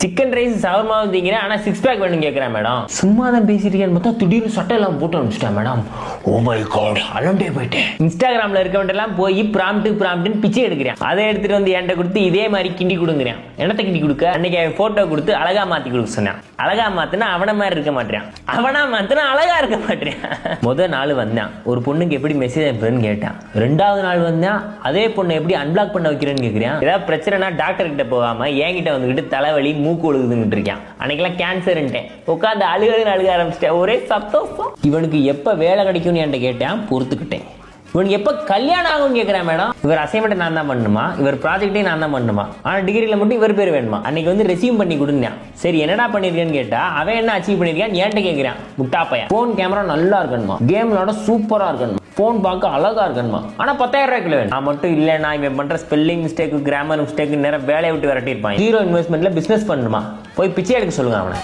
Chicken rice shawarma வந்தீங்கன்னா ஆனால் 6 back வேணும் கேட்குறேன் மேடம். சும்மா தான் பேசியிருக்கேன்னு பார்த்தா திடீர்னு சட்டை எல்லாம் போட்டு அனுப்பிச்சிட்டேன் மேடம். ஓ மை காட், அலண்டே போயிட்டேன். இன்ஸ்டாகிராமில் இருக்கவன்ட்டெல்லாம் போய் ப்ராம்ப்ட்னு பிச்சை எடுக்கிறேன். அதை எடுத்துட்டு வந்து என்கிட்ட கொடுத்து இதே மாதிரி கிண்டி கொடுங்குறேன். என்னத்தை கிண்டி கொடுக்க? அன்னைக்கு போட்டோ கொடுத்து அழகா மாத்தி கொடுக்க சொன்னேன். அழகா மாத்தினா அவனை மாதிரி இருக்க மாட்டேன், அவனா மாத்தினா அழகா இருக்க மாட்டேன். முதல் நாள் வந்தேன், ஒரு பொண்ணுக்கு எப்படி மெசேஜ் அனுப்புறேன்னு கேட்டேன். 2வது நாள் வந்தேன், அதே பொண்ணை எப்படி அன்பிளாக் பண்ண வைக்கிறேன்னு கேட்கிறேன். ஏதாவது பிரச்சனைனா டாக்டர் கிட்ட போகாம என்கிட்ட வந்துகிட்டு தலைவலி மூக்கு ஒழுகுதுன்னு இருக்கேன். அன்னைக்கெல்லாம் கேன்சர்ன்ட்டேன், உட்காந்து அழுக ஆரம்பிச்சிட்டேன். ஒரே சந்தோஷம். இவனுக்கு எப்ப வேலை கிடைக்கும்னு என்கிட்ட கேட்டேன், பொறுத்துக்கிட்டேன். இவனுக்கு எப்போ கல்யாணம் ஆகும்னு கேட்குறேன் மேடம். இவர் அசைன்மெண்ட் நான் தான் பண்ணணுமா, இவர் ப்ராஜெக்டே நான் தான் பண்ணணுமா, ஆனால் டிகிரியில் மட்டும் இவர் பேர் வேணுமா? அன்னைக்கு வந்து ரெசியூம் பண்ணி கொடுத்தேன். சரி என்னடா பண்ணியிருக்கேன்னு கேட்டா அவன் என்ன அச்சீவ் பண்ணியிருக்கான்னு என்கிட்ட கேட்குறான். முட்டா பையன். ஃபோன் கேமரா நல்லா இருக்கணுமா, கேம் விளாட சூப்பராக இருக்கணுமா, ஃபோன் பார்க்க அழகா இருக்கணுமா, ஆனால் 10,000 ரூபாய்க்குள்ள வேணும். நான் மட்டும் இல்லை, நான் இவன் பண்ணுற ஸ்பெல்லிங் மிஸ்டேக் கிராமர் மிஸ்டேக் நேரம் வேலையை விட்டு விரட்டியிருப்பான். 0 இன்வெஸ்ட்மெண்ட்ல பிஸ்னஸ் பண்ணணுமா, போய் பிச்சை எடுக்க சொல்லுங்க அவனை.